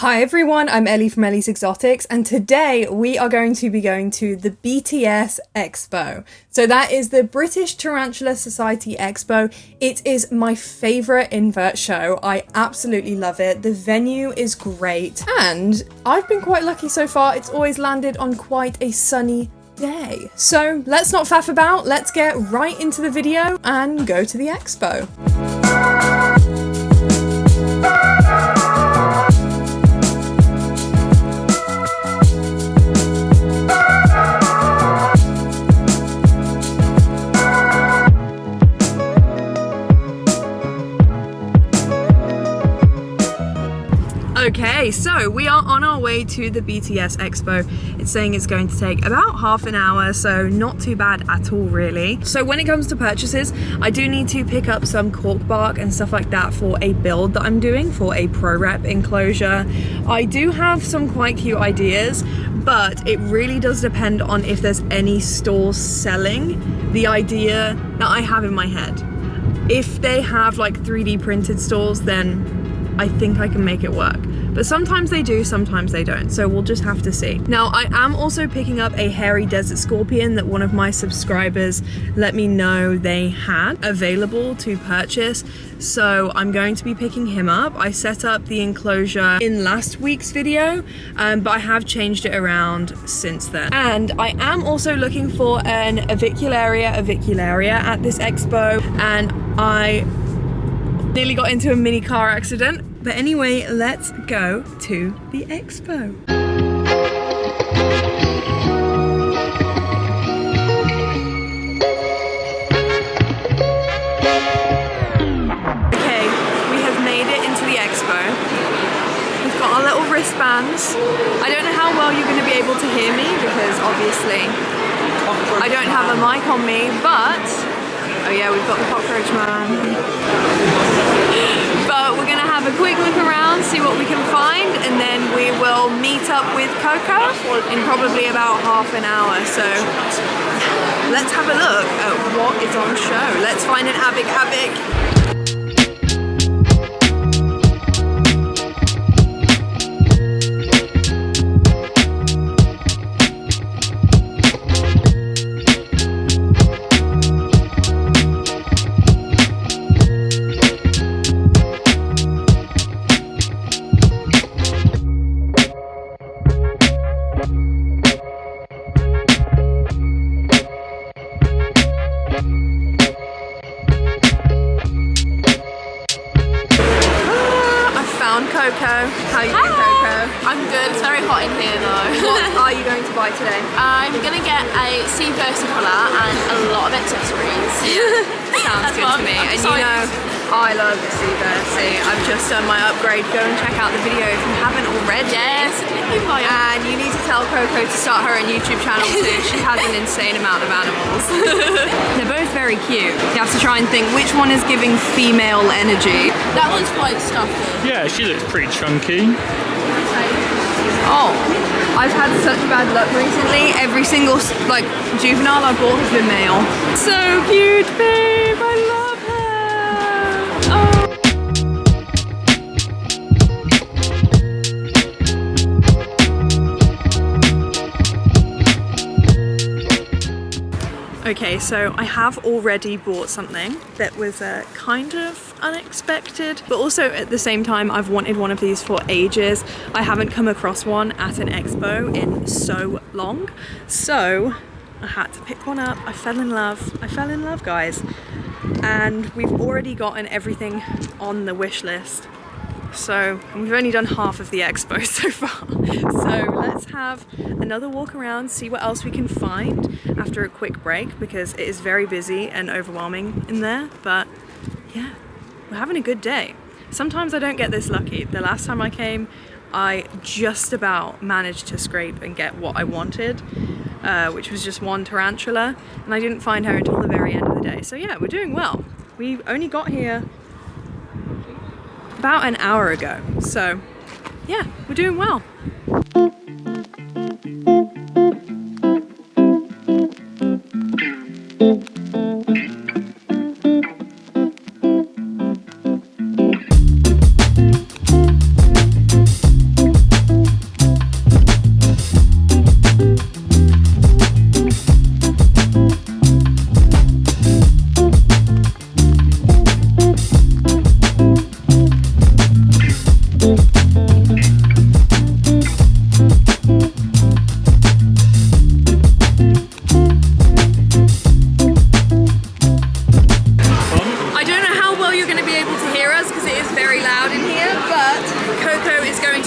Hi everyone, I'm Ellie from Ellie's Exotics, and today we are going to be going to the BTS Expo. So that is the British Tarantula Society Expo. It is my favourite invert show. I absolutely love it. The venue is great, and I've been quite lucky so far. It's always landed on quite a sunny day. So let's not faff about, let's get right into the video and go to the expo. Okay, so we are on our way to the BTS Expo. It's saying it's going to take about half an hour, so not too bad at all really. So when it comes to purchases, I do need to pick up some cork bark and stuff like that for a build that I'm doing for a pro rep enclosure. I do have some quite cute ideas, but it really does depend on if there's any stores selling the idea that I have in my head. If they have like 3D printed stores, then I think I can make it work. But sometimes they do, sometimes they don't, so we'll just have to see. Now, I am also picking up a hairy desert scorpion that one of my subscribers let me know they had available to purchase, so I'm going to be picking him up. I set up the enclosure in last week's video, but I have changed it around since then. And I am also looking for an avicularia at this expo, and I nearly got into a mini car accident. But anyway, let's go to the expo. Okay, we have made it into the expo. We've got our little wristbands. I don't know how well you're going to be able to hear me because obviously I don't have a mic on me, but oh yeah, we've got the cockroach man. But we're gonna have a quick look around, see what we can find, and then we will meet up with Coco in probably about half an hour. So let's have a look at what is on show. Let's find an avic. Coco, how are you doing, Coco? I'm good. It's very hot in here though. What are you going to buy today? I'm gonna get a sea versicolor and a lot of accessories. Sounds good to me. And you know, I love the sea versi. I've just done my upgrade. Go and check out the video if you haven't already. Yes, and you need to tell Coco to start her own YouTube channel too. She has an insane amount of animals. They're both very cute. You have to try and think which one is giving female energy. That one's quite stuffy. Yeah, she looks pretty chunky. Oh, I've had such bad luck recently. Every single like juvenile I bought has been male. So cute, babe. I love her. Oh. Okay, so I have already bought something that was kind of unexpected, but also at the same time I've wanted one of these for ages. I haven't come across one at an expo in so long, so I had to pick one up. I fell in love, guys, and we've already gotten everything on the wish list. So we've only done half of the expo so far. So let's have another walk around, see what else we can find after a quick break, because it is very busy and overwhelming in there. But yeah, we're having a good day. Sometimes I don't get this lucky. The last time I came, I just about managed to scrape and get what I wanted, which was just one tarantula, and I didn't find her until the very end of the day. So yeah, we're doing well. We only got here about an hour ago, so yeah, we're doing well.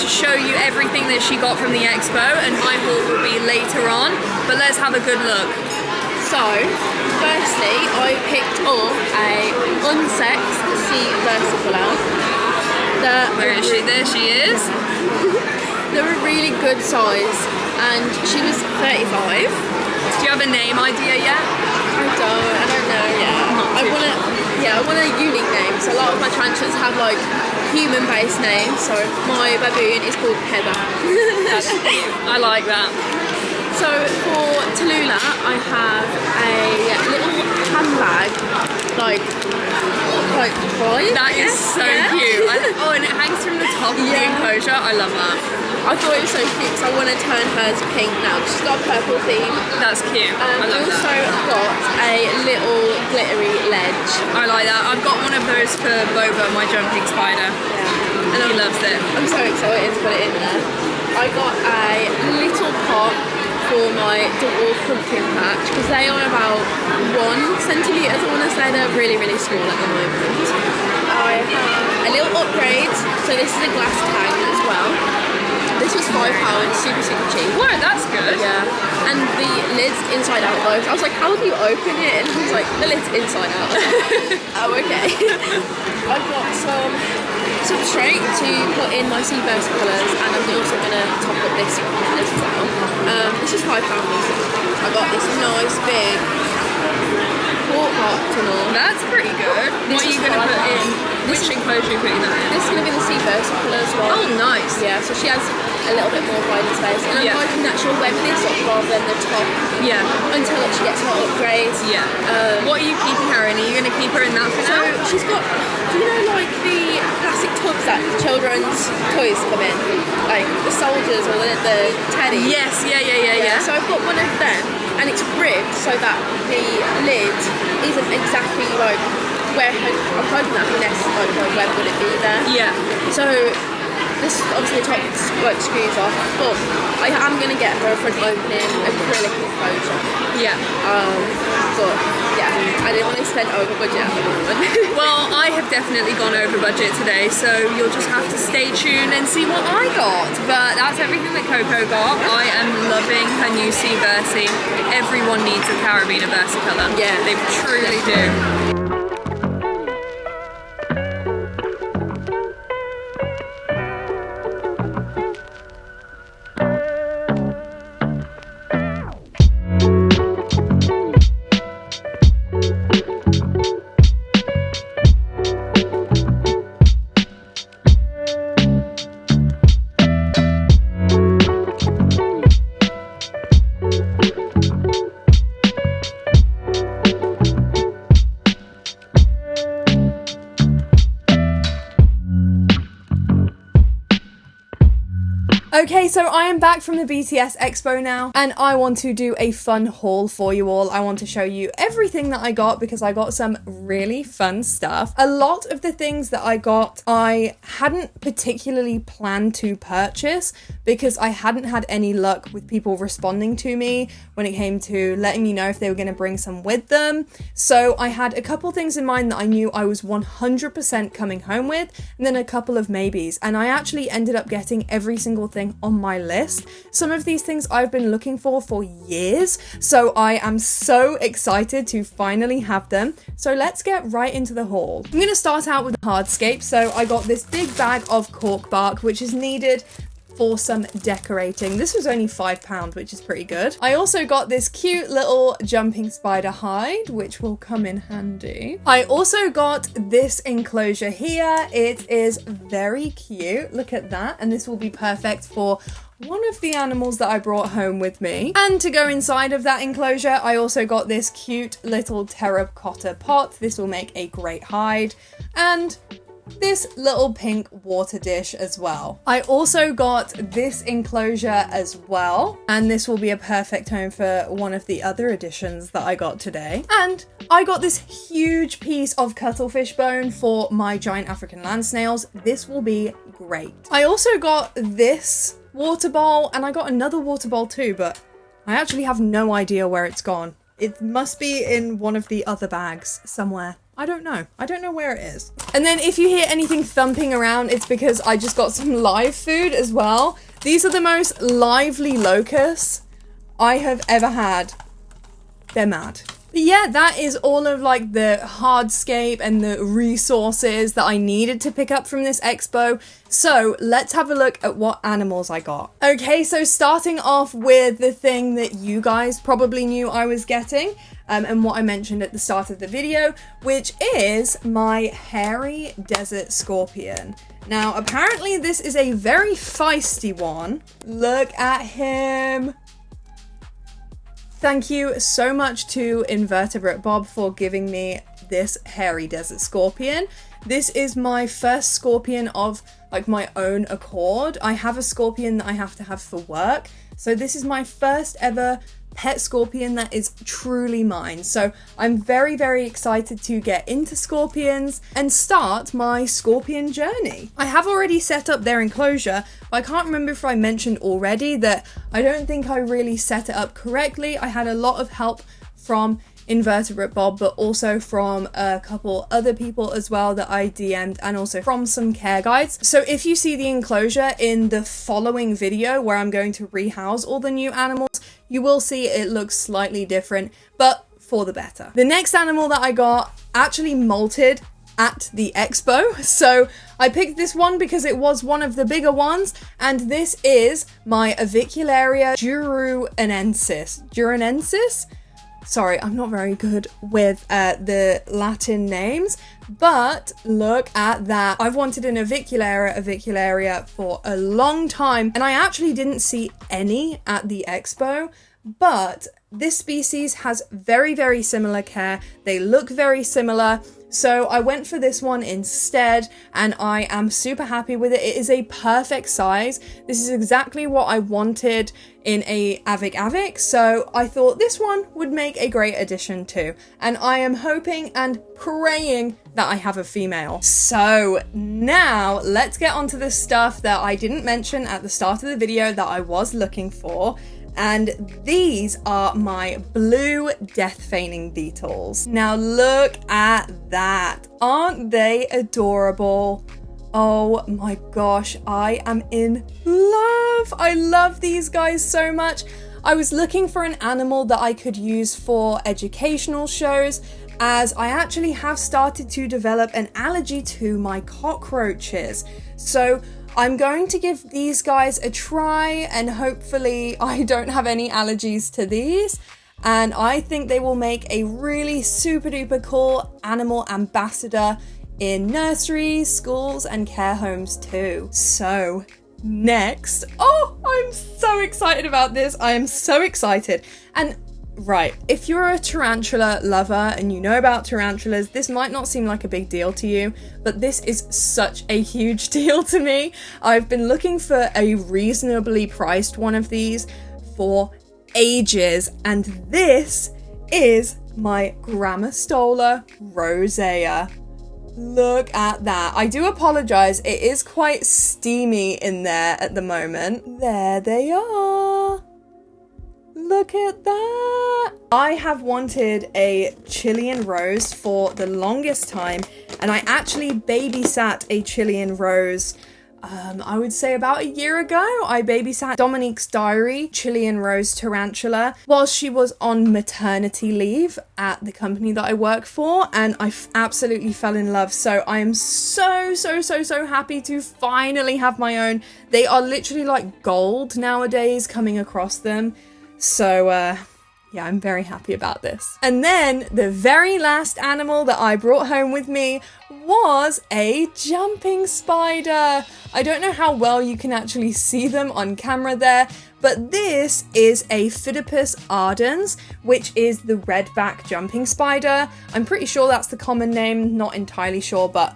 to show you everything that she got from the expo, and my haul will be later on, but let's have a good look. So, firstly, I picked up a unsexed sea versicolor. Where is she? There she is. They're a really good size, and she was 35. Do you have a name idea yet? I don't know yet. I want a unique name. So a lot of my tarantulas have like human-based names. So my baboon is called Heather. That's cute. I like that. So for Tallulah, I have a little handbag, like toy. That is so cute. And it hangs from the top of the enclosure. I love that. I thought it was so cute because I want to turn hers pink now. She's got a purple theme. That's cute. I love also that. got a little glittery ledge. I like that. I've got one of those for Boba, my jumping spider. Yeah. And he loves it. I'm so excited to put it in there. I got a little pot for my dwarf pumpkin patch because they are about 1 centimetre. I want to say they're really, really small at the moment. I have a little upgrade. So this is a glass tank as well. This was £5, super cheap. Whoa, that's good. Yeah, and the lid's inside out though. I was like, how do you open it? And he was like, the lid's inside out. Oh, okay. I've got some substrate to put in my sea versicolors, and I'm also going to top up this one as well. This is £5. I got this nice big quart heart tunnel. That's pretty good. What are you going to put in? Which enclosure are you putting that in? This is going to be the sea versicolors one. Oh, nice. Yeah, so she has a little bit more breathing space. And I'm hoping that she'll web this up rather than the top. Yeah. Until she gets her upgrade. Yeah. What are you keeping her in? Are you going to keep her in that for now? So she's got, do you know like the plastic tubs that children's toys come in? Like the soldiers or the teddy? Yes, yeah. So I've got one of them, and it's ribbed so that the lid isn't exactly like where I'm hoping that her nest is like where would it be there? Yeah. So this obviously the top like screws off, but I am gonna get her a front opening acrylic enclosure. Yeah. But yeah, I didn't want to spend over budget at the moment. Well, I have definitely gone over budget today, so you'll just have to stay tuned and see what I got. But that's everything that Coco got. I am loving her new Sea Versi. Everyone needs a Carabiner Versicolor. Yeah, they truly do. Okay, so I am back from the BTS Expo now, and I want to do a fun haul for you all. I want to show you everything that I got because I got some really fun stuff. A lot of the things that I got, I hadn't particularly planned to purchase because I hadn't had any luck with people responding to me when it came to letting me know if they were going to bring some with them. So I had a couple things in mind that I knew I was 100% coming home with, and then a couple of maybes, and I actually ended up getting every single thing on my list. Some of these things I've been looking for years, so I am so excited to finally have them. So let's get right into the haul. I'm going to start out with the hardscape. So I got this big bag of cork bark, which is needed for some decorating. This was only £5, which is pretty good. I also got this cute little jumping spider hide, which will come in handy. I also got this enclosure here. It is very cute. Look at that. And this will be perfect for one of the animals that I brought home with me. And to go inside of that enclosure, I also got this cute little terracotta pot. This will make a great hide. And this little pink water dish as well. I also got this enclosure as well, and this will be a perfect home for one of the other additions that I got today. And I got this huge piece of cuttlefish bone for my giant African land snails. This will be great. I also got this water bowl, and I got another water bowl too, but I actually have no idea where it's gone. It must be in one of the other bags somewhere. I don't know. I don't know where it is. And then if you hear anything thumping around, it's because I just got some live food as well. These are the most lively locusts I have ever had. They're mad. But yeah, that is all of like the hardscape and the resources that I needed to pick up from this expo. So let's have a look at what animals I got. Okay, so starting off with the thing that you guys probably knew I was getting, and what I mentioned at the start of the video, which is my hairy desert scorpion. Now, apparently this is a very feisty one. Look at him. Thank you so much to Invertebrate Bob for giving me this hairy desert scorpion. This is my first scorpion of like my own accord. I have a scorpion that I have to have for work. So this is my first ever pet scorpion that is truly mine. So I'm very, very excited to get into scorpions and start my scorpion journey. I have already set up their enclosure, but I can't remember if I mentioned already that I don't think I really set it up correctly. I had a lot of help from Invertebrate Bob, but also from a couple other people as well that I DM'd, and also from some care guides. So if you see the enclosure in the following video where I'm going to rehouse all the new animals, you will see it looks slightly different, but for the better. The next animal that I got actually molted at the expo. So I picked this one because it was one of the bigger ones, and this is my Avicularia duranensis. Sorry, I'm not very good with the Latin names, but look at that. I've wanted an Avicularia for a long time, and I actually didn't see any at the expo, but this species has very, very similar care. They look very similar. So I went for this one instead, and I am super happy with it. It is a perfect size. This is exactly what I wanted in a Avic, so I thought this one would make a great addition too. And I am hoping and praying that I have a female. So now let's get onto the stuff that I didn't mention at the start of the video that I was looking for. And these are my blue death feigning beetles. Now look at that. Aren't they adorable? Oh my gosh, I am in love. I love these guys so much. I was looking for an animal that I could use for educational shows, as I actually have started to develop an allergy to my cockroaches. So I'm going to give these guys a try, and hopefully I don't have any allergies to these. And I think they will make a really super duper cool animal ambassador in nurseries, schools, and care homes too. So next, oh, I'm so excited about this. I am so excited. And right, if you're a tarantula lover and you know about tarantulas, this might not seem like a big deal to you, but this is such a huge deal to me. I've been looking for a reasonably priced one of these for ages, and this is my Grammostola rosea. Look at that. I do apologize, it is quite steamy in there at the moment. There they are. Look at that. I have wanted a Chilean rose for the longest time, and I actually babysat a Chilean rose I would say about a year ago. I babysat Dominique's Diary Chilean rose tarantula while she was on maternity leave at the company that I work for, and I absolutely fell in love. So I am so happy to finally have my own. They are literally like gold nowadays coming across them. So yeah, I'm very happy about this. And then the very last animal that I brought home with me was a jumping spider. I don't know how well you can actually see them on camera there, but this is a Phidippus ardens, which is the redback jumping spider. I'm pretty sure that's the common name, not entirely sure, but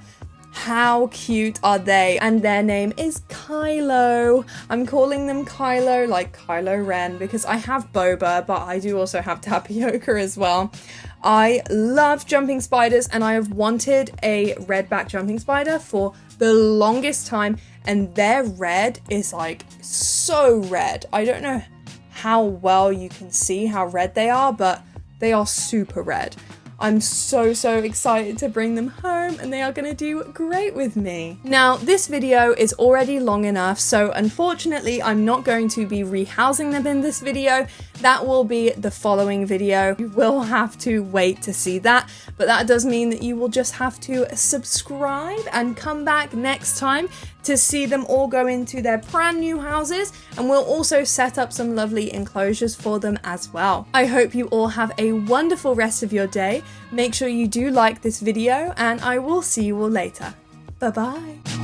how cute are they? And their name is Kylo. I'm calling them Kylo, like Kylo Ren, because I have Boba, but I do also have Tapioca as well. I love jumping spiders, and I have wanted a redback jumping spider for the longest time, and their red is like so red. I don't know how well you can see how red they are, but they are super red. I'm so excited to bring them home, and they are going to do great with me. Now, this video is already long enough, so unfortunately I'm not going to be rehousing them in this video. That will be the following video. You will have to wait to see that, but that does mean that you will just have to subscribe and come back next time to see them all go into their brand new houses, and we'll also set up some lovely enclosures for them as well. I hope you all have a wonderful rest of your day. Make sure you do like this video, and I will see you all later. Bye bye.